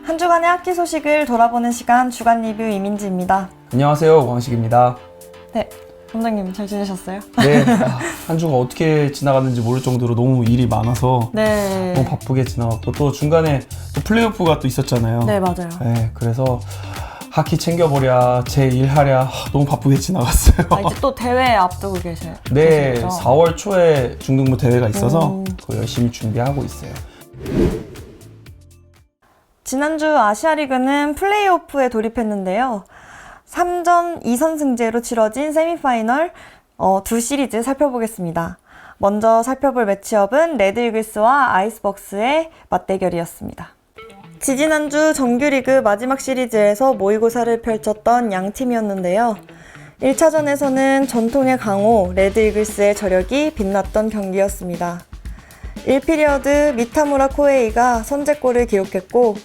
한 주간의 학기 소식을 돌아보는 시간 주간 리뷰 이민지입니다. 안녕하세요, 광식입니다. 네, 감독님 잘 지내셨어요? 네, 한 주가 어떻게 지나갔는지 모를 정도로 너무 일이 많아서 네. 너무 바쁘게 지나갔고 또 중간에 또 플레이오프가 또 있었잖아요. 네, 맞아요. 네, 그래서 학기 챙겨보랴, 제 일하랴 너무 바쁘게 지나갔어요. 이제 또 대회 앞두고 네, 계시죠? 4월 초에 중등부 대회가 있어서 그거 열심히 준비하고 있어요. 지난주 아시아리그는 플레이오프에 돌입했는데요. 3전 2선승제로 치러진 세미파이널 두 시리즈 살펴보겠습니다. 먼저 살펴볼 매치업은 레드이글스와 아이스벅스의 맞대결이었습니다. 지지난주 정규리그 마지막 시리즈에서 모의고사를 펼쳤던 양 팀이었는데요. 1차전에서는 전통의 강호 레드이글스의 저력이 빛났던 경기였습니다. 1피리어드 미타무라 코에이가 선제골을 기록했고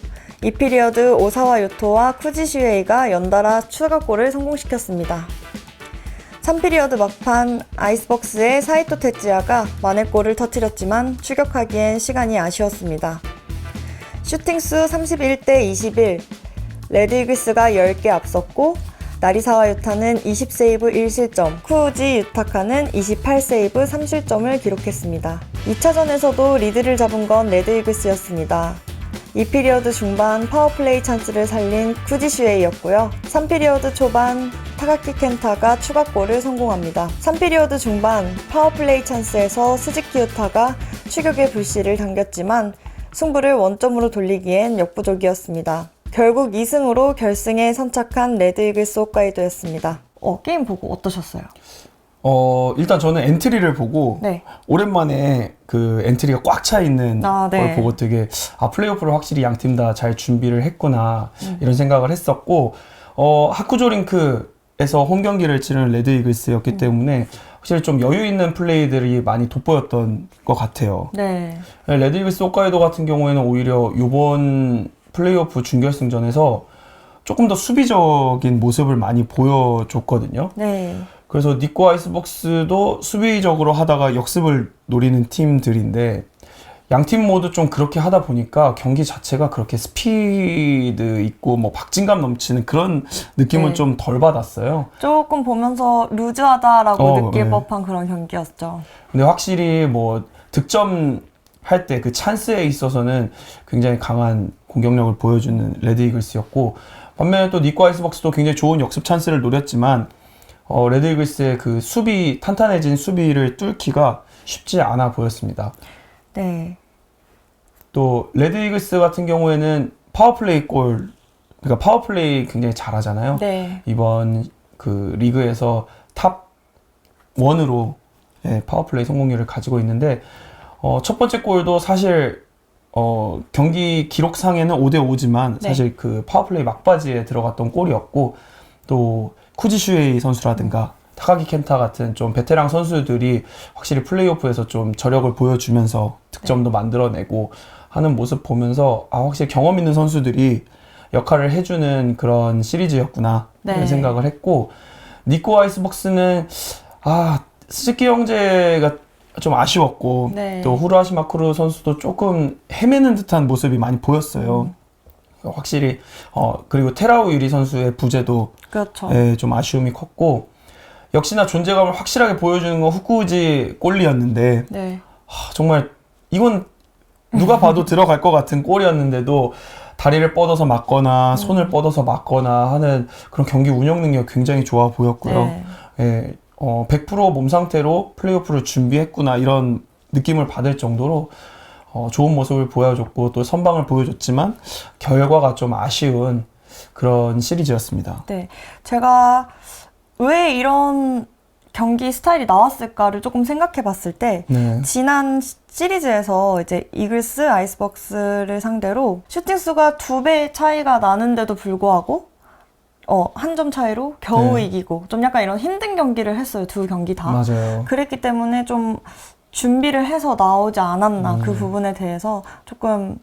2피리어드 오사와 요토와 쿠지슈에이가 연달아 추가골을 성공시켰습니다. 3피리어드 막판 아이스벅스의 사이토 테츠야가 만회골을 터뜨렸지만 추격하기엔 시간이 아쉬웠습니다. 슈팅수 31대 21, 레드이글스가 10개 앞섰고 나리사와 유타는 20세이브 1실점, 쿠우지 유타카는 28세이브 3실점을 기록했습니다. 2차전에서도 리드를 잡은 건 레드이글스였습니다. 2피리어드 중반 파워플레이 찬스를 살린 쿠지슈에이였고요. 3피리어드 초반 타가키 켄타가 추가골을 성공합니다. 3피리어드 중반 파워플레이 찬스에서 스즈키 유타가 추격의 불씨를 당겼지만 승부를 원점으로 돌리기엔 역부족이었습니다. 결국 2승으로 결승에 선착한 레드이글스 홋카이도였습니다. 게임 보고 어떠셨어요? 일단 저는 엔트리를 보고 네. 오랜만에 그 엔트리가 꽉 차 있는 네. 걸 보고 되게 플레이오프를 확실히 양 팀 다 잘 준비를 했구나 이런 생각을 했었고 하쿠조링크에서 홈 경기를 치른 레드이글스였기 때문에 확실히 좀 여유 있는 플레이들이 많이 돋보였던 것 같아요. 네. 레드이글스 홋카이도 같은 경우에는 오히려 이번 플레이오프 준결승전에서 조금 더 수비적인 모습을 많이 보여줬거든요. 네. 그래서 니코 아이스벅스도 수비적으로 하다가 역습을 노리는 팀들인데 양팀 모두 좀 그렇게 하다 보니까 경기 자체가 그렇게 스피드 있고 뭐 박진감 넘치는 그런 느낌은 네. 좀 덜 받았어요. 조금 보면서 루즈하다라고 느낄 네. 법한 그런 경기였죠. 근데 확실히 뭐 득점 할 때 그 찬스에 있어서는 굉장히 강한 공격력을 보여주는 레드이글스였고 반면에 또 니코 아이스벅스도 굉장히 좋은 역습 찬스를 노렸지만 레드이글스의 그 탄탄해진 수비를 뚫기가 쉽지 않아 보였습니다. 네. 또 레드이글스 같은 경우에는 그러니까 파워플레이 굉장히 잘하잖아요. 네. 이번 그 리그에서 탑 1으로 파워플레이 성공률을 가지고 있는데 첫 번째 골도 사실 경기 기록상에는 5대5지만 사실 그 파워플레이 막바지에 들어갔던 골이었고 또 쿠지슈에이 선수라든가 타가키 켄타 같은 좀 베테랑 선수들이 확실히 플레이오프에서 좀 저력을 보여주면서 득점도 만들어내고 하는 모습 보면서 확실히 경험 있는 선수들이 역할을 해주는 그런 시리즈였구나 이런 생각을 했고 니코 아이스벅스는 스즈키 형제가 좀 아쉬웠고 또 후르아시 마쿠루 선수도 조금 헤매는 듯한 모습이 많이 보였어요. 확실히 그리고 테라우 유리 선수의 부재도 그렇죠. 좀 아쉬움이 컸고 역시나 존재감을 확실하게 보여주는 건 후쿠우지 골리였는데 정말 이건 누가 봐도 들어갈 것 같은 골이었는데도 다리를 뻗어서 맞거나 손을 뻗어서 맞거나 하는 그런 경기 운영 능력이 굉장히 좋아 보였고요. 100% 몸 상태로 플레이오프를 준비했구나 이런 느낌을 받을 정도로 좋은 모습을 보여줬고 또 선방을 보여줬지만 결과가 좀 아쉬운 그런 시리즈였습니다. 네, 제가 왜 이런 경기 스타일이 나왔을까를 조금 생각해 봤을 때 지난 시리즈에서 이제 이글스, 아이스벅스를 상대로 슈팅 수가 2배 차이가 나는데도 불구하고 한 점 차이로 겨우 이기고 좀 약간 이런 힘든 경기를 했어요. 두 경기 다. 맞아요. 그랬기 때문에 좀 준비를 해서 나오지 않았나 그 부분에 대해서 조금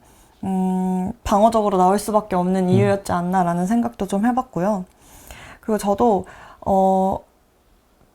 방어적으로 나올 수밖에 없는 이유였지 않나라는 생각도 좀 해봤고요. 그리고 저도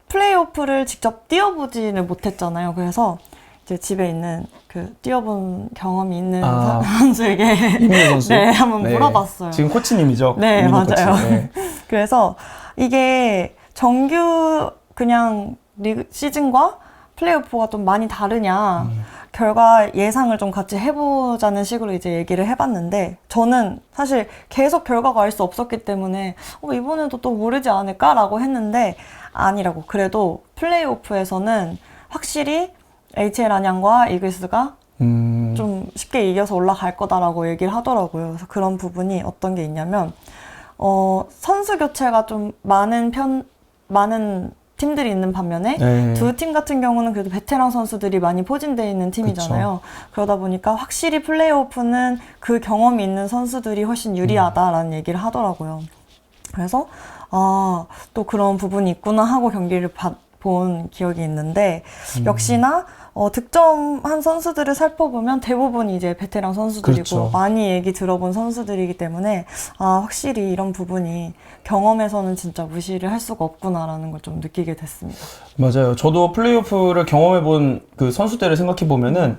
플레이오프를 직접 뛰어보지는 못했잖아요. 그래서 이제 집에 있는 그 뛰어본 경험이 있는 아, 선수에게 이민호 선수. 네, 한번 네. 물어봤어요. 지금 코치님이죠. 네, 이민호 맞아요. 코치. 네. 그래서 이게 정규 그냥 리그 시즌과 플레이오프가 좀 많이 다르냐 결과 예상을 좀 같이 해보자는 식으로 이제 얘기를 해봤는데 저는 사실 계속 결과가 알 수 없었기 때문에 이번에도 또 모르지 않을까라고 했는데 아니라고. 그래도 플레이오프에서는 확실히 HL 안양과 이글스가 좀 쉽게 이겨서 올라갈 거다라고 얘기를 하더라고요. 그래서 그런 부분이 어떤 게 있냐면 선수 교체가 좀 많은 팀들이 있는 반면에 네. 두 팀 같은 경우는 그래도 베테랑 선수들이 많이 포진되어 있는 팀이잖아요. 그러다 보니까 확실히 플레이오프는 그 경험이 있는 선수들이 훨씬 유리하다라는 얘기를 하더라고요. 그래서 또 그런 부분이 있구나 하고 경기를 본 기억이 있는데 역시나 득점한 선수들을 살펴보면 대부분 이제 베테랑 선수들이고 그렇죠. 많이 얘기 들어본 선수들이기 때문에 확실히 이런 부분이 경험에서는 진짜 무시를 할 수가 없구나라는 걸 좀 느끼게 됐습니다. 맞아요. 저도 플레이오프를 경험해본 그 선수들을 생각해보면은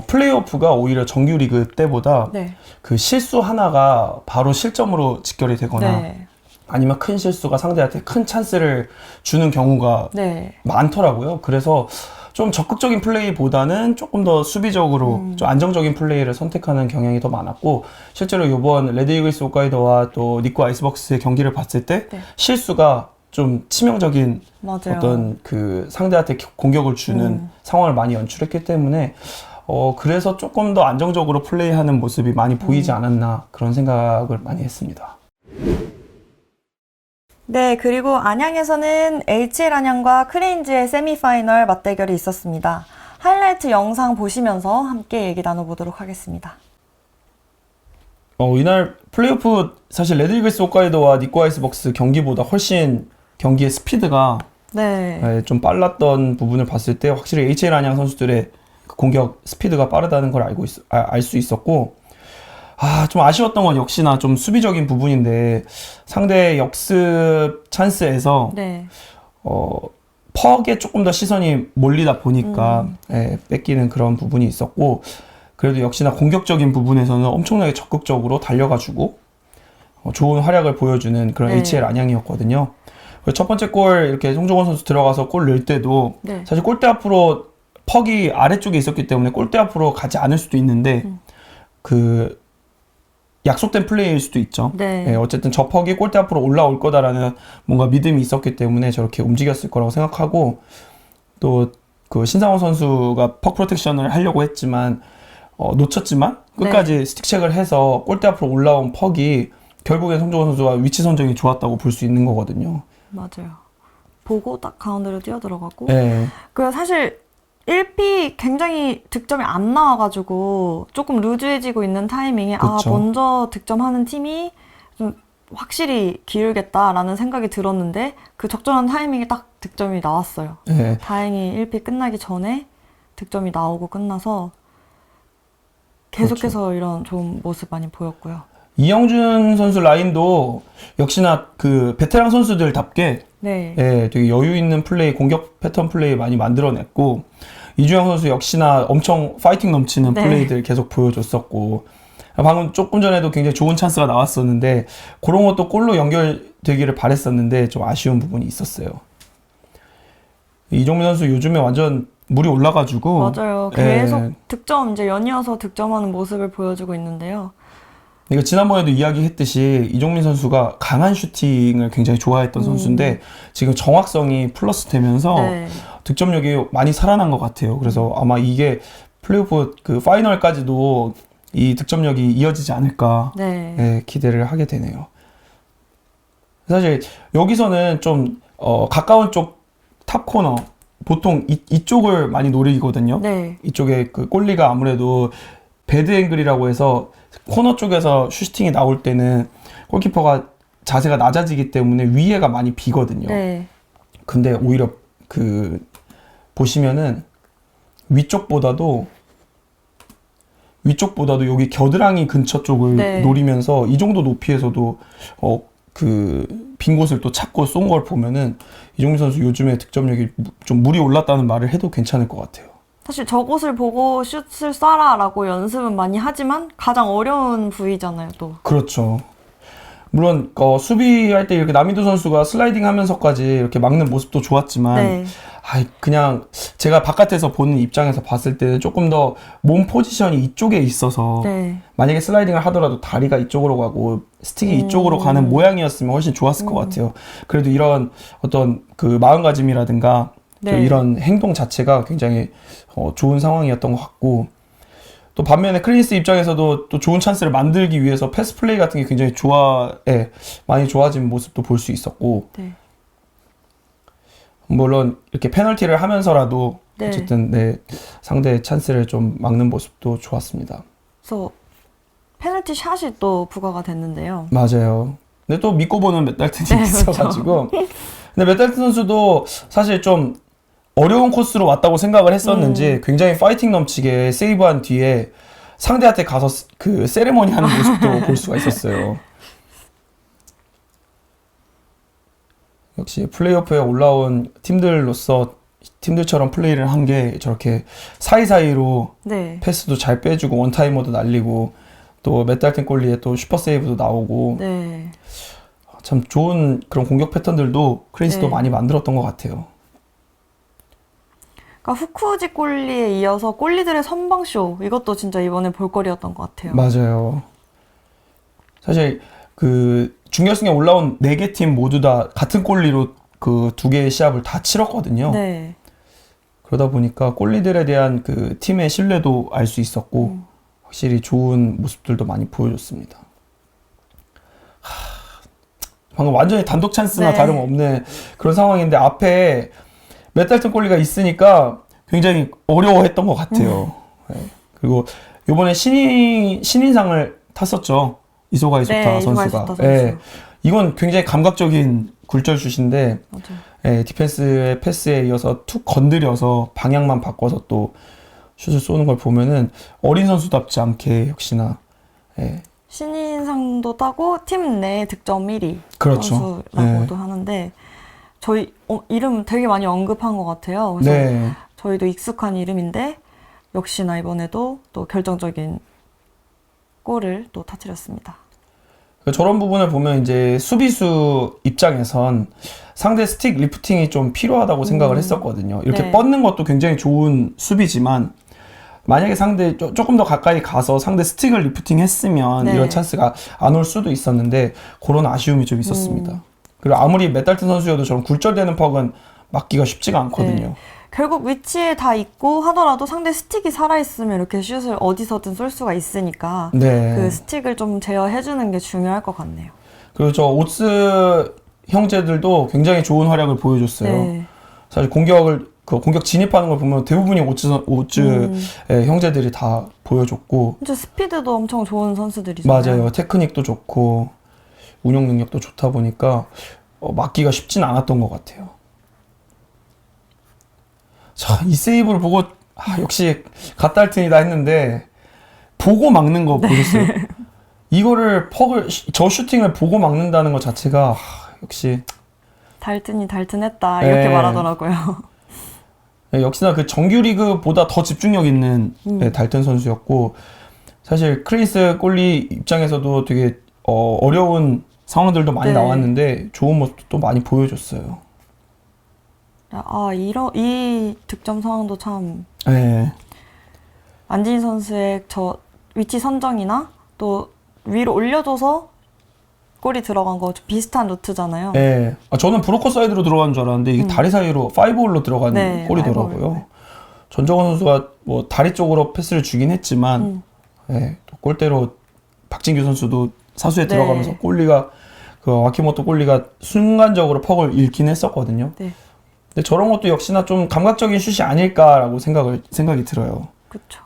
플레이오프가 오히려 정규 리그 때보다 네. 그 실수 하나가 바로 실점으로 직결이 되거나 네. 아니면 큰 실수가 상대한테 큰 찬스를 주는 경우가 네. 많더라고요. 그래서 좀 적극적인 플레이보다는 조금 더 수비적으로 좀 안정적인 플레이를 선택하는 경향이 더 많았고 실제로 이번 레드 이글스 홋카이도와 또 니코 아이스박스의 경기를 봤을 때 네. 실수가 좀 치명적인 맞아요. 어떤 그 상대한테 공격을 주는 상황을 많이 연출했기 때문에 그래서 조금 더 안정적으로 플레이하는 모습이 많이 보이지 않았나 그런 생각을 많이 했습니다. 네, 그리고 안양에서는 HL 안양과 크레인즈의 세미파이널 맞대결이 있었습니다. 하이라이트 영상 보시면서 함께 얘기 나눠보도록 하겠습니다. 이날 플레이오프 사실 레드 이글스 홋카이도와 니코 아이스박스 경기보다 훨씬 경기의 스피드가 네. 좀 빨랐던 부분을 봤을 때 확실히 HL 안양 선수들의 그 공격 스피드가 빠르다는 걸 알 수 있었고 좀 아쉬웠던 건 역시나 좀 수비적인 부분인데 상대 역습 찬스에서 네. 퍽에 조금 더 시선이 몰리다 보니까 뺏기는 그런 부분이 있었고 그래도 역시나 공격적인 부분에서는 엄청나게 적극적으로 달려가지고 좋은 활약을 보여주는 그런 네. HL 안양이었거든요. 첫 번째 골 이렇게 송종원 선수 들어가서 골 넣을 때도 네. 사실 골대 앞으로 퍽이 아래쪽에 있었기 때문에 골대 앞으로 가지 않을 수도 있는데 그 약속된 플레이일 수도 있죠. 네. 어쨌든 저 퍽이 골대 앞으로 올라올 거다라는 뭔가 믿음이 있었기 때문에 저렇게 움직였을 거라고 생각하고 또 그 신상호 선수가 퍽 프로텍션을 하려고 했지만 놓쳤지만 끝까지 스틱 체크를 해서 골대 앞으로 올라온 퍽이 결국엔 송종원 선수가 위치 선정이 좋았다고 볼 수 있는 거거든요. 맞아요. 보고 딱 가운데로 뛰어들어가고 네. 그 사실 1피 굉장히 득점이 안 나와가지고 조금 루즈해지고 있는 타이밍에 그쵸. 먼저 득점하는 팀이 좀 확실히 기울겠다라는 생각이 들었는데 그 적절한 타이밍에 딱 득점이 나왔어요. 네. 다행히 1피 끝나기 전에 득점이 나오고 끝나서 계속해서 그렇죠. 이런 좋은 모습 많이 보였고요. 이영준 선수 라인도 역시나 그 베테랑 선수들답게 네. 되게 여유 있는 플레이, 공격 패턴 플레이 많이 만들어냈고 이주영 선수 역시나 엄청 파이팅 넘치는 네. 플레이들 계속 보여줬었고 방금 조금 전에도 굉장히 좋은 찬스가 나왔었는데 그런 것도 골로 연결되기를 바랬었는데 좀 아쉬운 부분이 있었어요. 이종민 선수 요즘에 완전 물이 올라가지고 맞아요. 계속 득점 이제 연이어서 득점하는 모습을 보여주고 있는데요. 이거 지난번에도 이야기했듯이 이종민 선수가 강한 슈팅을 굉장히 좋아했던 선수인데 지금 정확성이 플러스 되면서 네. 득점력이 많이 살아난 것 같아요. 그래서 아마 이게 플레이오프 그 파이널까지도 이 득점력이 이어지지 않을까 네. 기대를 하게 되네요. 사실 여기서는 좀 가까운 쪽 탑 코너 보통 이쪽을 많이 노리거든요. 네. 이쪽에 그 골리가 아무래도 배드 앵글이라고 해서 코너 쪽에서 슈팅이 나올 때는 골키퍼가 자세가 낮아지기 때문에 위에가 많이 비거든요. 네. 근데 오히려 그 보시면은 위쪽보다도 여기 겨드랑이 근처 쪽을 네. 노리면서 이 정도 높이에서도 그 빈 곳을 또 찾고 쏜 걸 보면은 이종민 선수 요즘에 득점력이 좀 물이 올랐다는 말을 해도 괜찮을 것 같아요. 사실 저곳을 보고 슛을 쏴라라고 연습은 많이 하지만 가장 어려운 부위잖아요, 또. 그렇죠. 물론 수비할 때 이렇게 남인도 선수가 슬라이딩 하면서까지 이렇게 막는 모습도 좋았지만 네. 그냥 제가 바깥에서 보는 입장에서 봤을 때는 조금 더 몸 포지션이 이쪽에 있어서 네. 만약에 슬라이딩을 하더라도 다리가 이쪽으로 가고 스틱이 이쪽으로 가는 모양이었으면 훨씬 좋았을 것 같아요. 그래도 이런 어떤 그 마음가짐이라든가 네. 이런 행동 자체가 굉장히 좋은 상황이었던 것 같고, 또 반면에 크리스 입장에서도 또 좋은 찬스를 만들기 위해서 패스 플레이 같은 게 굉장히 많이 좋아진 모습도 볼 수 있었고, 네. 물론 이렇게 페널티를 하면서라도 네. 어쨌든 상대의 찬스를 좀 막는 모습도 좋았습니다. 그래서 페널티 샷이 또 부과가 됐는데요. 맞아요. 근데 또 믿고 보는 맷달튼이 있어가지고, 근데 맷달튼 선수도 사실 좀 어려운 코스로 왔다고 생각을 했었는지 굉장히 파이팅 넘치게 세이브한 뒤에 상대한테 가서 그 세레머니 하는 모습도 볼 수가 있었어요. 역시 플레이오프에 올라온 팀들처럼 플레이를 한 게 저렇게 사이사이로 네. 패스도 잘 빼주고 원타이머도 날리고 또 맷달튼 골리에 또 슈퍼 세이브도 나오고 네. 참 좋은 그런 공격 패턴들도 크레이스도 네. 많이 만들었던 것 같아요. 그러니까 후쿠지 골리에 이어서 골리들의 선방쇼, 이것도 진짜 이번에 볼거리였던 것 같아요. 맞아요. 사실 그 준결승에 올라온 4개 팀 모두 다 같은 골리로 그 2개의 시합을 다 치렀거든요. 네. 그러다 보니까 골리들에 대한 그 팀의 신뢰도 알 수 있었고 확실히 좋은 모습들도 많이 보여줬습니다. 방금 완전히 단독 찬스나 네. 다름없는 그런 상황인데 앞에 맷달튼 골리가 있으니까 굉장히 어려워했던 것 같아요. 네. 그리고 이번에 신인상을 탔었죠. 이소가 이소타 네, 선수가. 이소가 이소타 네. 선수. 이건 굉장히 감각적인 굴절슛인데 맞아요. 디펜스의 패스에 이어서 툭 건드려서 방향만 바꿔서 또 슛을 쏘는 걸 보면은 어린 선수답지 않게 역시나 신인상도 따고 팀 내 득점 1위 그렇죠. 선수라고도 하는데 저희 이름 되게 많이 언급한 것 같아요. 그래서 저희도 익숙한 이름인데 역시나 이번에도 또 결정적인 골을 또 터뜨렸습니다. 저런 부분을 보면 이제 수비수 입장에선 상대 스틱 리프팅이 좀 필요하다고 생각을 했었거든요. 이렇게 뻗는 것도 굉장히 좋은 수비지만 만약에 조금 더 가까이 가서 상대 스틱을 리프팅 했으면 이런 찬스가 안 올 수도 있었는데 그런 아쉬움이 좀 있었습니다. 그리고 아무리 맷달튼 선수여도 저런 굴절되는 퍽은 막기가 쉽지가 않거든요. 네. 결국 위치에 다 있고 하더라도 상대 스틱이 살아있으면 이렇게 슛을 어디서든 쏠 수가 있으니까 그 스틱을 좀 제어해주는 게 중요할 것 같네요. 그리고 저 오츠 형제들도 굉장히 좋은 활약을 보여줬어요. 네. 사실 공격 진입하는 걸 보면 대부분이 오츠 형제들이 다 보여줬고 진짜 스피드도 엄청 좋은 선수들이죠. 맞아요. 테크닉도 좋고 운영 능력도 좋다 보니까 막기가 쉽진 않았던 것 같아요. 자, 이 세이브를 보고 역시 갓달튼이다 했는데 보고 막는 거 보셨어요? 이거를 저 슈팅을 보고 막는다는 것 자체가 역시 달튼이 달튼했다 이렇게 말하더라고요. 역시나 그 정규 리그보다 더 집중력 있는 달튼 선수였고 사실 크리스 골리 입장에서도 되게 어려운 상황들도 많이 나왔는데 좋은 모습도 또 많이 보여줬어요. 이 득점 상황도 참 안진 선수의 저 위치 선정이나 또 위로 올려줘서 골이 들어간 거 비슷한 루트잖아요. 네. 저는 브로커 사이드로 들어간 줄 알았는데 이게 다리 사이로 5홀로 들어간 골이더라고요. 전정원 선수가 뭐 다리 쪽으로 패스를 주긴 했지만 또 골대로 박진규 선수도 사수에 들어가면서 와키모토 골리가 순간적으로 퍽을 잃긴 했었거든요. 근데 저런 것도 역시나 좀 감각적인 슛이 아닐까라고 생각이 들어요. 그렇죠.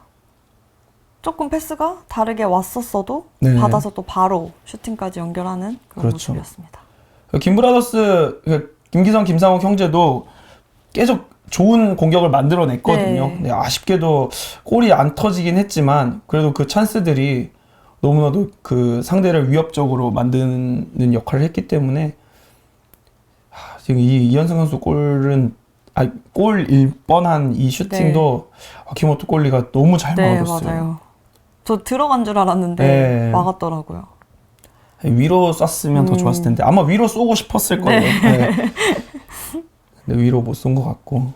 조금 패스가 다르게 왔었어도 받아서 또 바로 슈팅까지 연결하는 그런 모습이었습니다. 김기성, 김상욱 형제도 계속 좋은 공격을 만들어냈거든요. 근데 아쉽게도 골이 안 터지긴 했지만 그래도 그 찬스들이 너무나도 그 상대를 위협적으로 만드는 역할을 했기 때문에 지금 이 이현승 선수 골은 골일 뻔한 이 슈팅도 와키모토 골리가 너무 잘 네, 막아줬어요. 맞아요. 저 들어간 줄 알았는데 네. 막았더라고요. 위로 쐈으면 더 좋았을 텐데 아마 위로 쏘고 싶었을 거예요. 네. 근데 위로 못 쏜 것 같고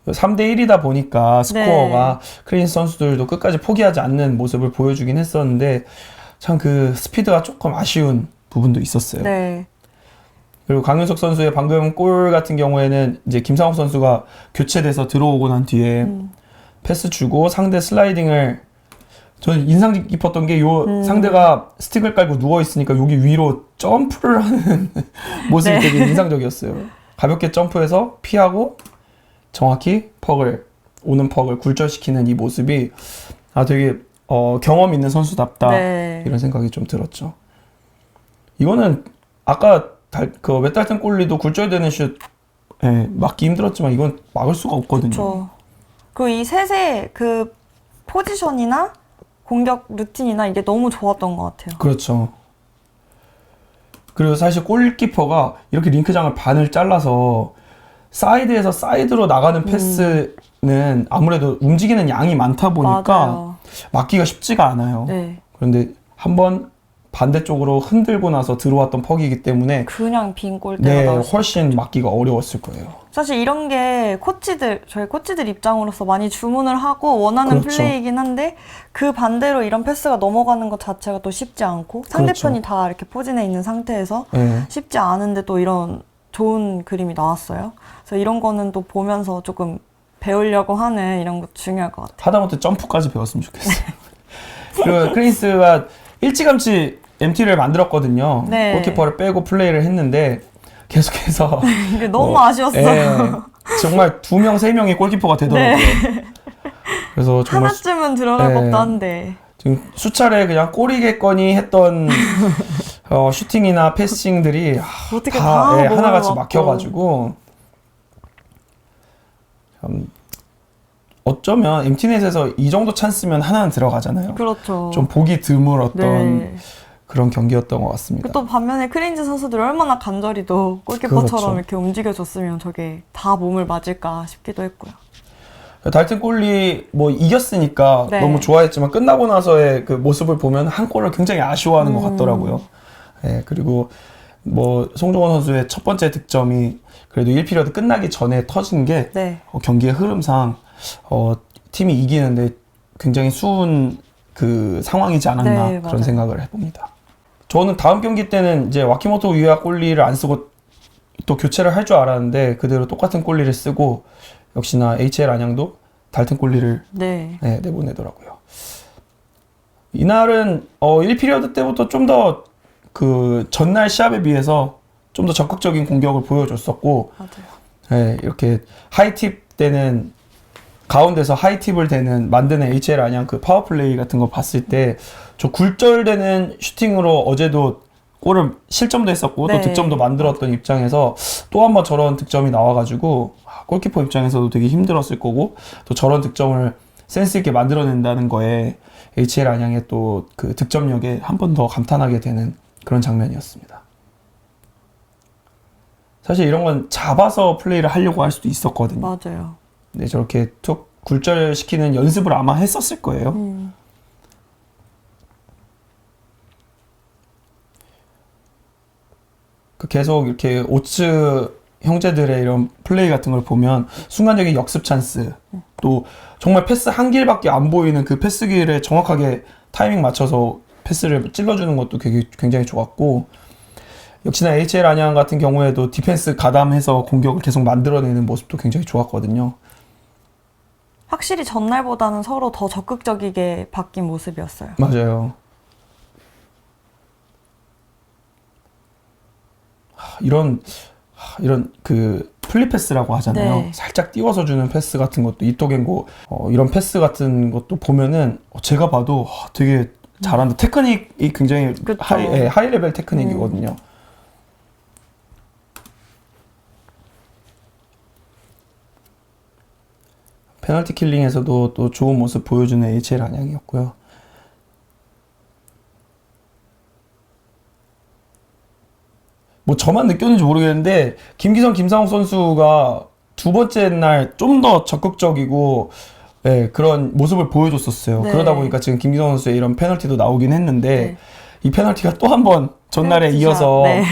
3대1이다 보니까 스코어가 크레인스 선수들도 끝까지 포기하지 않는 모습을 보여주긴 했었는데 참 그 스피드가 조금 아쉬운 부분도 있었어요. 네. 그리고 강윤석 선수의 방금 골 같은 경우에는 이제 김상욱 선수가 교체돼서 들어오고 난 뒤에 패스 주고 상대 슬라이딩을 저는 인상 깊었던 게 요 상대가 스틱을 깔고 누워 있으니까 여기 위로 점프를 하는 모습이 되게 인상적이었어요. 가볍게 점프해서 피하고 정확히 오는 퍽을 굴절시키는 이 모습이 되게 경험 있는 선수답다 이런 생각이 좀 들었죠. 이거는 아까 그 웨달튼 골리도 굴절되는 슛 막기 힘들었지만 이건 막을 수가 없거든요. 그렇죠. 그 이 셋의 그 포지션이나 공격 루틴이나 이게 너무 좋았던 것 같아요. 그렇죠. 그리고 사실 골키퍼가 이렇게 링크장을 반을 잘라서 사이드에서 사이드로 나가는 패스는 아무래도 움직이는 양이 많다 보니까 맞아요. 막기가 쉽지가 않아요. 네. 그런데 한번 반대쪽으로 흔들고 나서 들어왔던 퍽이기 때문에 그냥 빈 골대가 네, 나왔어요. 훨씬 막기가 어려웠을 거예요. 사실 이런 게 저희 코치들 입장으로서 많이 주문을 하고 원하는 그렇죠. 플레이이긴 한데 그 반대로 이런 패스가 넘어가는 것 자체가 또 쉽지 않고 상대편이 다 이렇게 포진해 있는 상태에서 네. 쉽지 않은데 또 이런 좋은 그림이 나왔어요. 그래서 이런 거는 또 보면서 조금 배우려고 하는 이런 것도 중요할 것 같아요. 하다못해 점프까지 배웠으면 좋겠어요. 그리고 크레인스가 일찌감치 MT를 만들었거든요. 네. 골키퍼를 빼고 플레이를 했는데 계속해서 이게 너무 아쉬웠어요. 정말 2명, 3명이 골키퍼가 되더라고요. 그래서 정말 하나쯤은 들어갈 법도 한데. 지금 수차례 그냥 꼬리겠거니 했던 슈팅이나 패싱들이 어떻게 다 다 하나같이 먹고. 막혀가지고 어쩌면 MT넷에서 이 정도 찬스면 하나는 들어가잖아요. 그렇죠. 좀 보기 드물었던 네. 그런 경기였던 것 같습니다. 또 반면에 크레인즈 선수들이 얼마나 간절히도 골키퍼처럼 그렇죠. 이렇게 움직여줬으면 저게 다 몸을 맞을까 싶기도 했고요. 달튼 골리 이겼으니까 네. 너무 좋아했지만 끝나고 나서의 그 모습을 보면 한 골을 굉장히 아쉬워하는 것 같더라고요. 그리고 송종원 선수의 첫 번째 득점이 그래도 1피리어드 끝나기 전에 터진 게 네. 경기의 흐름상 팀이 이기는데 굉장히 수운 그 상황이지 않았나 네, 그런 맞아요. 생각을 해봅니다. 저는 다음 경기 때는 이제 와키모토 우유아 골리를 안 쓰고 또 교체를 할 줄 알았는데 그대로 똑같은 골리를 쓰고 역시나 HL 안양도 달튼 골리를 내보내더라고요. 이날은 1피리어드 때부터 좀 더 그 전날 시합에 비해서 좀 더 적극적인 공격을 보여줬었고 맞아요. 이렇게 하이팁 때는 가운데서 하이팁을 만드는 HL 안양 그 파워플레이 같은 거 봤을 때 저 굴절되는 슈팅으로 어제도 골을 실점도 했었고 또 득점도 만들었던 입장에서 또 한 번 저런 득점이 나와가지고 골키퍼 입장에서도 되게 힘들었을 거고 또 저런 득점을 센스 있게 만들어낸다는 거에 HL 안양의 또 그 득점력에 한 번 더 감탄하게 되는 그런 장면이었습니다. 사실 이런 건 잡아서 플레이를 하려고 할 수도 있었거든요. 맞아요. 네, 저렇게 툭 굴절시키는 연습을 아마 했었을 거예요. 계속 이렇게 오츠 형제들의 이런 플레이 같은 걸 보면 순간적인 역습 찬스 또 정말 패스 한 길밖에 안 보이는 그 패스 길에 정확하게 타이밍 맞춰서 패스를 찔러주는 것도 굉장히 좋았고 역시나 HL 안양 같은 경우에도 디펜스 가담해서 공격을 계속 만들어내는 모습도 굉장히 좋았거든요. 확실히 전날보다는 서로 더 적극적이게 바뀐 모습이었어요. 맞아요. 이런 그 플리 패스라고 하잖아요. 네. 살짝 띄워서 주는 패스 같은 것도 이토겐고 이런 패스 같은 것도 보면은 제가 봐도 되게 잘한다. 테크닉이 굉장히 하이 레벨 테크닉이거든요. 페널티 킬링에서도 또 좋은 모습 보여주는 HL 안양이었고요. 뭐 저만 느꼈는지 모르겠는데 김기성, 김상욱 선수가 두 번째 날 좀 더 적극적이고 네, 그런 모습을 보여줬었어요. 네. 그러다 보니까 지금 김기성 선수의 이런 페널티도 나오긴 했는데 네. 이 페널티가 또 한 번 전날에 페널티샷. 이어서 네.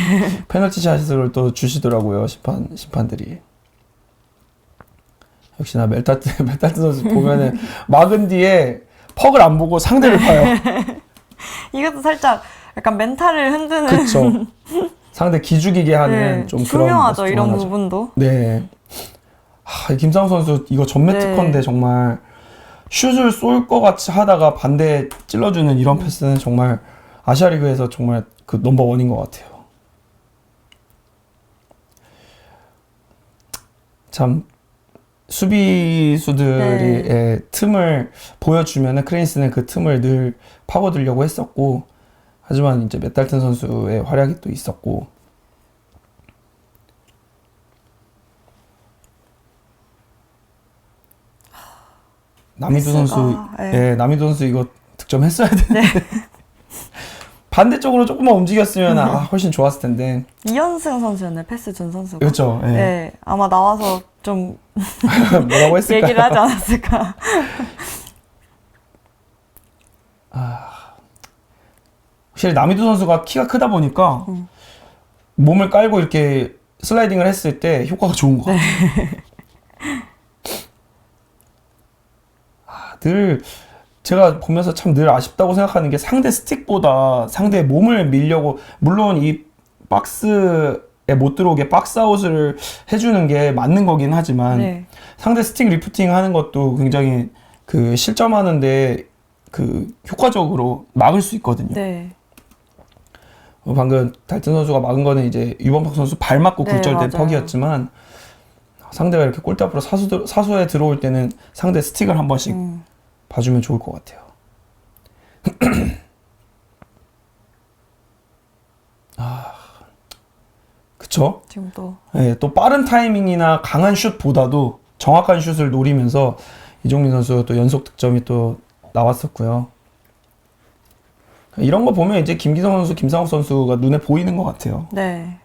페널티 샷을 또 주시더라고요. 심판들이. 역시나 멜타트 선수 보면은 막은 뒤에 퍽을 안 보고 상대를 봐요. 이것도 살짝 약간 멘탈을 흔드는. 그렇죠. 상대 기죽이게 하는 네, 좀 그런 중요하죠, 모습 중 이런 하나죠. 부분도. 네. 김상우 선수 이거 전매 네. 특허인데 정말 슛을 쏠 것 같이 하다가 반대 찔러주는 이런 패스는 정말 아시아리그에서 정말 그 넘버원인 것 같아요. 참 수비수들이 네. 틈을 보여주면은 크레인스는 그 틈을 늘 파고들려고 했었고, 하지만 이제 맷달튼 선수의 활약이 또 있었고, 남이두 선수, 네. 남이두 선수 이거 득점했어야 되는데 반대쪽으로 조금만 움직였으면 훨씬 좋았을 텐데. 이현승 선수였네, 패스 준 선수가. 그렇죠. 예. 네, 아마 나와서 좀 뭐라고 했을까요? 얘기를 하지 않았을까. 확실히 남이두 선수가 키가 크다 보니까 몸을 깔고 이렇게 슬라이딩을 했을 때 효과가 좋은 것 같아요. 늘 제가 보면서 참 늘 아쉽다고 생각하는 게 상대 스틱보다 상대의 몸을 밀려고, 물론 이 박스에 못 들어오게 박스아웃을 해주는 게 맞는 거긴 하지만 네. 상대 스틱 리프팅 하는 것도 굉장히 그 실점하는데 그 효과적으로 막을 수 있거든요. 네. 방금 달튼 선수가 막은 거는 이제 유범석 선수 발 맞고 네, 굴절된 맞아요. 퍽이었지만, 상대가 이렇게 골대 앞으로 사수에 들어올 때는 상대 스틱을 한 번씩 봐주면 좋을 것 같아요. 그쵸? 지금 또. 네, 또 빠른 타이밍이나 강한 슛보다도 정확한 슛을 노리면서 이종민 선수 또 연속 득점이 또 나왔었고요. 이런 거 보면 이제 김기성 선수, 김상욱 선수가 눈에 보이는 것 같아요. 네.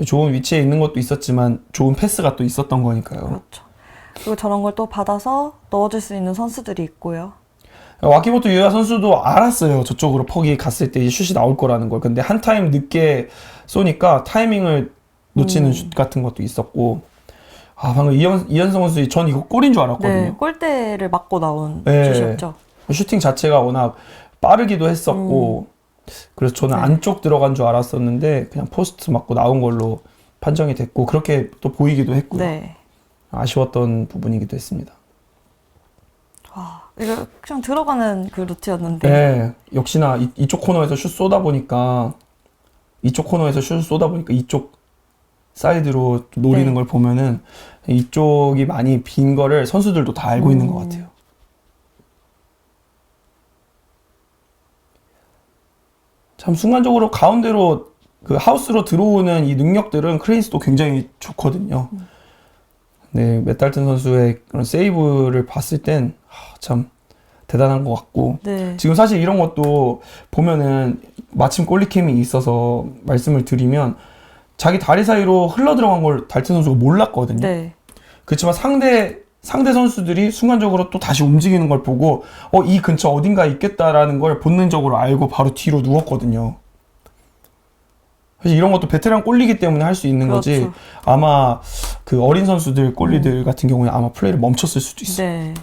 좋은 위치에 있는 것도 있었지만 좋은 패스가 또 있었던 거니까요. 그렇죠. 그리고 저런 걸 또 받아서 넣어줄 수 있는 선수들이 있고요. 와키모토 유야 선수도 알았어요. 저쪽으로 퍽이 갔을 때 이 슛이 나올 거라는 걸. 근데 한 타임 늦게 쏘니까 타이밍을 놓치는 슛 같은 것도 있었고, 방금 이현성 선수, 전 이거 골인 줄 알았거든요. 네, 골대를 맞고 나온 네. 슛이었죠. 슈팅 자체가 워낙 빠르기도 했었고, 그래서 저는 네. 안쪽 들어간 줄 알았었는데 그냥 포스트 맞고 나온 걸로 판정이 됐고, 그렇게 또 보이기도 했고요. 네. 아쉬웠던 부분이기도 했습니다. 이거 그냥 들어가는 그 루트였는데. 네, 역시나 이쪽 코너에서 슛 쏘다 보니까 이쪽 사이드로 노리는 네. 걸 보면은 이쪽이 많이 빈 거를 선수들도 다 알고 있는 것 같아요. 참 순간적으로 가운데로 그 하우스로 들어오는 이 능력들은 크레인스도 굉장히 좋거든요. 네, 맷달튼 선수의 그런 세이브를 봤을 땐 참 대단한 것 같고, 네. 지금 사실 이런 것도 보면은 마침 골리캠이 있어서 말씀을 드리면 자기 다리 사이로 흘러 들어간 걸 달튼 선수가 몰랐거든요. 네. 그렇지만 상대 선수들이 순간적으로 또 다시 움직이는 걸 보고 이 근처 어딘가에 있겠다라는 걸 본능적으로 알고 바로 뒤로 누웠거든요. 사실 이런 것도 베테랑 골리기 때문에 할 수 있는 거지. 그렇죠. 아마 그 어린 선수들 골리들 같은 경우에 아마 플레이를 멈췄을 수도 있어요. 네.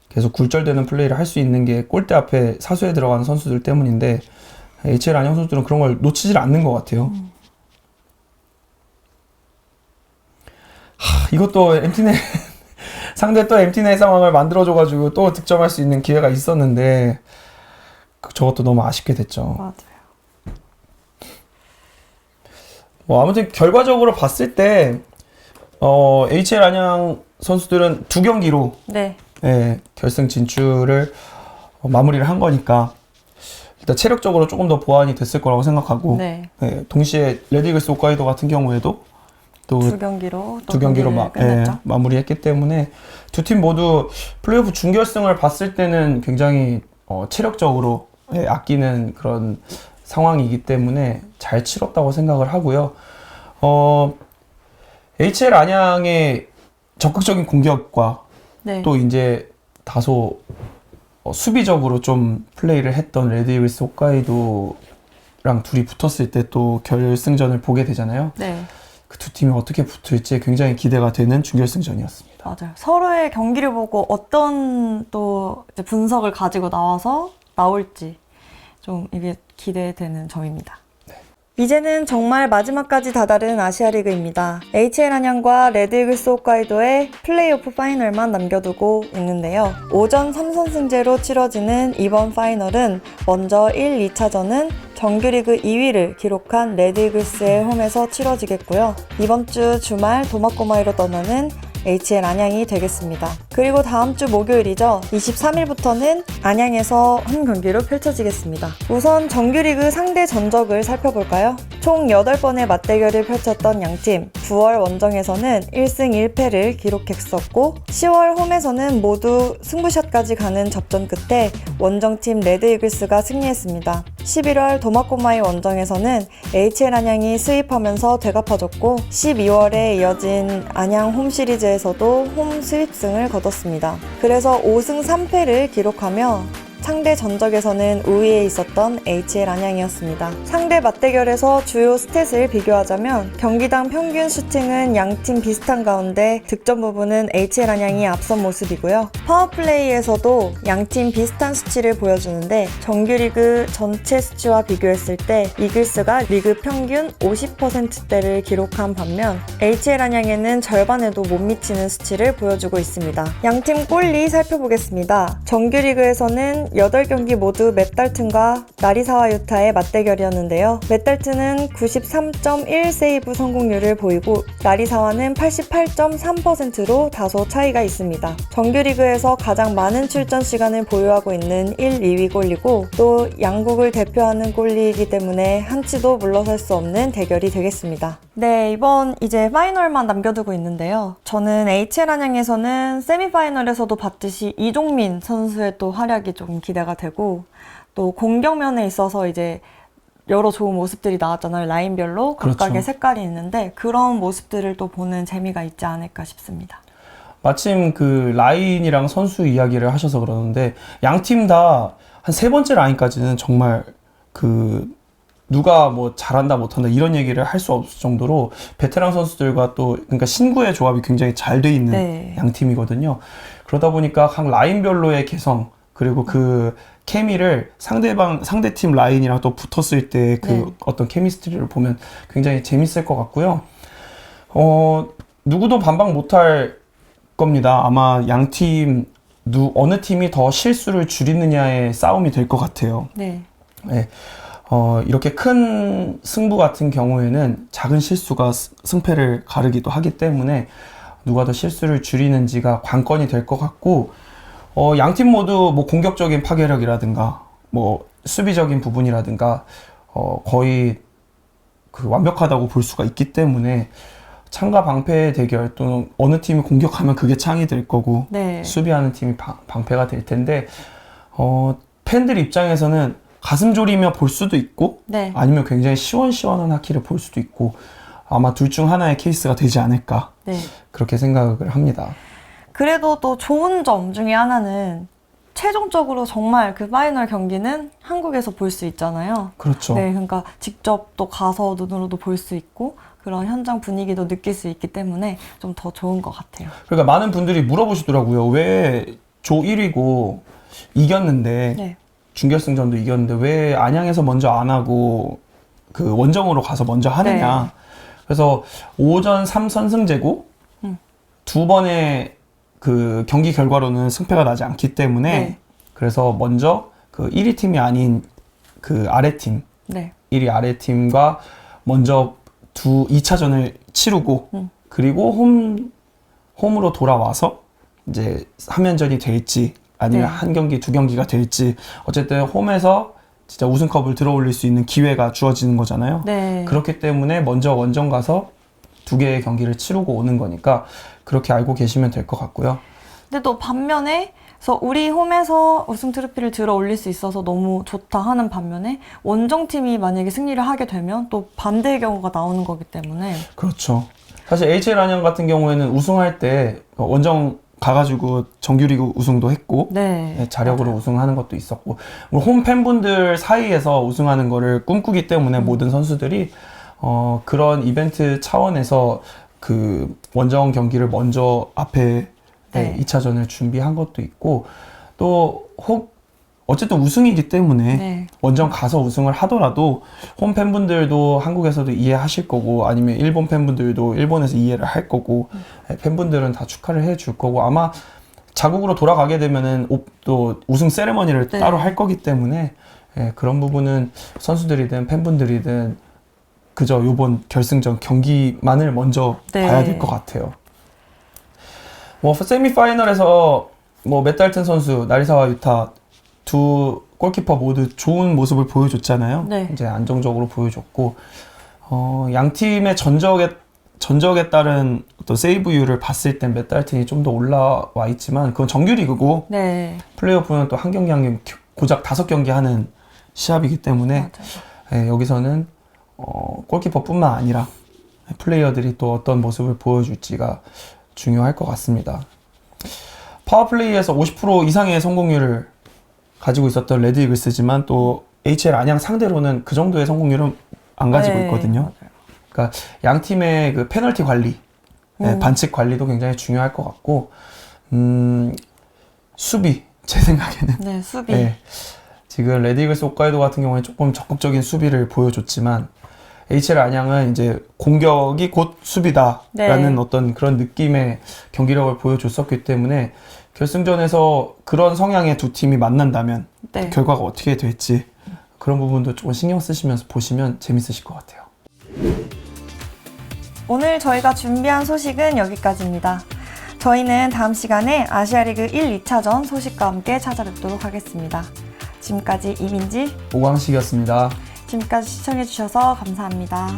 계속 굴절되는 플레이를 할 수 있는 게 골대 앞에 사수에 들어가는 선수들 때문인데, HL 안녕 선수들은 그런 걸 놓치질 않는 것 같아요. 이것도 엠티넷 상대 또 엠티넷 상황을 만들어줘가지고 또 득점할 수 있는 기회가 있었는데 저것도 너무 아쉽게 됐죠. 맞아요. 뭐 아무튼 결과적으로 봤을 때 HL 안양 선수들은 2경기로 네. 결승 진출을 마무리를 한 거니까 일단 체력적으로 조금 더 보완이 됐을 거라고 생각하고, 네. 동시에 레드이글스 홋카이도 같은 경우에도 또 두 경기로 예, 마무리했기 때문에 두 팀 모두 플레이오프 준결승을 봤을 때는 굉장히 체력적으로 아끼는 그런 상황이기 때문에 잘 치렀다고 생각을 하고요. HL 안양의 적극적인 공격과 네. 또 이제 다소 수비적으로 좀 플레이를 했던 레드이글스 홋카이도랑 둘이 붙었을 때 또 결승전을 보게 되잖아요. 네. 그 두 팀이 어떻게 붙을지 굉장히 기대가 되는 준결승전이었습니다. 맞아요. 서로의 경기를 보고 어떤 또 이제 분석을 가지고 나올지 좀 이게 기대되는 점입니다. 이제는 정말 마지막까지 다다른 아시아리그입니다. HL 안양과 레드이글스 홋카이도의 플레이오프 파이널만 남겨두고 있는데요. 오전 3선승제로 치러지는 이번 파이널은 먼저 1, 2차전은 정규리그 2위를 기록한 레드이글스의 홈에서 치러지겠고요. 이번 주 주말 도마코마이로 떠나는 HL 안양이 되겠습니다. 그리고 다음 주 목요일이죠. 23일부터는 안양에서 한 경기로 펼쳐지겠습니다. 우선 정규리그 상대 전적을 살펴볼까요? 총 8번의 맞대결을 펼쳤던 양팀 9월 원정에서는 1승 1패를 기록했었고 10월 홈에서는 모두 승부샷까지 가는 접전 끝에 원정팀 레드이글스가 승리했습니다. 11월 도마코마이 원정에서는 HL 안양이 수입하면서 되갚아줬고 12월에 이어진 안양 홈시리즈에서도 홈 스윕승을 거뒀습니다. 그래서 5승 3패를 기록하며 상대 전적에서는 우위에 있었던 HL 안양이었습니다. 상대 맞대결에서 주요 스탯을 비교하자면 경기당 평균 슈팅은 양팀 비슷한 가운데 득점 부분은 HL 안양이 앞선 모습이고요. 파워플레이에서도 양팀 비슷한 수치를 보여주는데 정규리그 전체 수치와 비교했을 때 이글스가 리그 평균 50%대를 기록한 반면 HL 안양에는 절반에도 못 미치는 수치를 보여주고 있습니다. 양팀 골리 살펴보겠습니다. 정규리그에서는 8경기 모두 맷달튼과 나리사와 유타의 맞대결이었는데요. 맷달튼은 93.1 세이브 성공률을 보이고 나리사와는 88.3%로 다소 차이가 있습니다. 정규리그에서 가장 많은 출전 시간을 보유하고 있는 1, 2위 골리고 또 양국을 대표하는 골리이기 때문에 한치도 물러설 수 없는 대결이 되겠습니다. 네, 이번 이제 파이널만 남겨두고 있는데요. 저는 HL 안양에서는 세미파이널에서도 봤듯이 이종민 선수의 또 활약이 좀 기대가 되고 또 공격면에 있어서 이제 여러 좋은 모습들이 나왔잖아요. 라인별로 각각의 그렇죠. 색깔이 있는데 그런 모습들을 또 보는 재미가 있지 않을까 싶습니다. 마침 그 라인이랑 선수 이야기를 하셔서 그러는데 양 팀 다 한 세 번째 라인까지는 정말 그 누가 뭐 잘한다 못한다 이런 얘기를 할 수 없을 정도로 베테랑 선수들과 또 그러니까 신구의 조합이 굉장히 잘 돼 있는 네. 양 팀이거든요. 그러다 보니까 각 라인별로의 개성 그리고 그 케미를 상대팀 라인이랑 또 붙었을 때 그 네. 어떤 케미스트리를 보면 굉장히 재밌을 것 같고요. 누구도 반박 못할 겁니다. 아마 양 팀 어느 팀이 더 실수를 줄이느냐의 싸움이 될 것 같아요. 네. 네. 이렇게 큰 승부 같은 경우에는 작은 실수가 승패를 가르기도 하기 때문에 누가 더 실수를 줄이는지가 관건이 될 것 같고 양팀 모두 뭐 공격적인 파괴력이라든가 뭐 수비적인 부분이라든가 거의 그 완벽하다고 볼 수가 있기 때문에 창과 방패의 대결 또는 어느 팀이 공격하면 그게 창이 될 거고 네. 수비하는 팀이 방패가 될 텐데 팬들 입장에서는 가슴 졸이며 볼 수도 있고 네. 아니면 굉장히 시원시원한 하키를 볼 수도 있고 아마 둘 중 하나의 케이스가 되지 않을까 네. 그렇게 생각을 합니다. 그래도 또 좋은 점 중에 하나는 최종적으로 정말 그 파이널 경기는 한국에서 볼 수 있잖아요. 그렇죠. 네, 그러니까 직접 또 가서 눈으로도 볼 수 있고 그런 현장 분위기도 느낄 수 있기 때문에 좀 더 좋은 것 같아요. 그러니까 많은 분들이 물어보시더라고요. 왜 조 1위고 이겼는데 네. 준결승전도 이겼는데 왜 안양에서 먼저 안 하고 그 원정으로 가서 먼저 하느냐. 네. 그래서 오전 3선승제고 두 번의 그 경기 결과로는 승패가 나지 않기 때문에 네. 그래서 먼저 그 1위 팀이 아닌 그 아래팀 네. 1위 아래팀과 먼저 2차전을 치르고 그리고 홈으로 돌아와서 이제 3연전이 될지 아니면 네. 한 경기, 두 경기가 될지 어쨌든 홈에서 진짜 우승컵을 들어올릴 수 있는 기회가 주어지는 거잖아요. 네. 그렇기 때문에 먼저 원정 가서 두 개의 경기를 치르고 오는 거니까 그렇게 알고 계시면 될 것 같고요. 근데 또 반면에 그래서 우리 홈에서 우승 트로피를 들어 올릴 수 있어서 너무 좋다 하는 반면에 원정팀이 만약에 승리를 하게 되면 또 반대의 경우가 나오는 거기 때문에 그렇죠. 사실 HL 안양 같은 경우에는 우승할 때 원정 가가지고 정규리그 우승도 했고 네, 자력으로 맞아요. 우승하는 것도 있었고 홈 팬분들 사이에서 우승하는 거를 꿈꾸기 때문에 모든 선수들이 그런 이벤트 차원에서 그 원정 경기를 먼저 앞에 네. 2차전을 준비한 것도 있고 또 어쨌든 우승이기 때문에 네. 원정 가서 우승을 하더라도 홈 팬분들도 한국에서도 이해하실 거고 아니면 일본 팬분들도 일본에서 이해를 할 거고 팬분들은 다 축하를 해줄 거고 아마 자국으로 돌아가게 되면은 또 우승 세레머니를 네. 따로 할 거기 때문에 그런 부분은 선수들이든 팬분들이든 그저 요번 결승전 경기만을 먼저 네. 봐야 될 것 같아요. 세미파이널에서 맷달튼 선수, 나리사와 유타 두 골키퍼 모두 좋은 모습을 보여줬잖아요. 네. 이제 안정적으로 보여줬고, 양 팀의 전적에 따른 어떤 세이브율을 봤을 땐 맷달튼이 좀 더 올라와 있지만, 그건 정규리그고, 네. 플레이오프는 또 한 경기 한 경기, 고작 5경기 하는 시합이기 때문에, 여기서는, 골키퍼뿐만 아니라, 플레이어들이 또 어떤 모습을 보여줄지가 중요할 것 같습니다. 파워플레이에서 50% 이상의 성공률을 가지고 있었던 레드 이글스지만 또 HL 안양 상대로는 그 정도의 성공률은 안 가지고 있거든요. 맞아요. 그러니까 양 팀의 그 페널티 관리, 반칙 관리도 굉장히 중요할 것 같고 수비 제 생각에는 네, 수비. 지금 레드 이글스 홋카이도 같은 경우에 조금 적극적인 수비를 보여줬지만 HL 안양은 이제 공격이 곧 수비다라는 어떤 그런 느낌의 경기력을 보여줬었기 때문에 결승전에서 그런 성향의 두 팀이 만난다면 결과가 어떻게 될지 그런 부분도 조금 신경 쓰시면서 보시면 재밌으실 것 같아요. 오늘 저희가 준비한 소식은 여기까지입니다. 저희는 다음 시간에 아시아리그 1, 2차전 소식과 함께 찾아뵙도록 하겠습니다. 지금까지 이민지, 오광식이었습니다. 지금까지 시청해주셔서 감사합니다.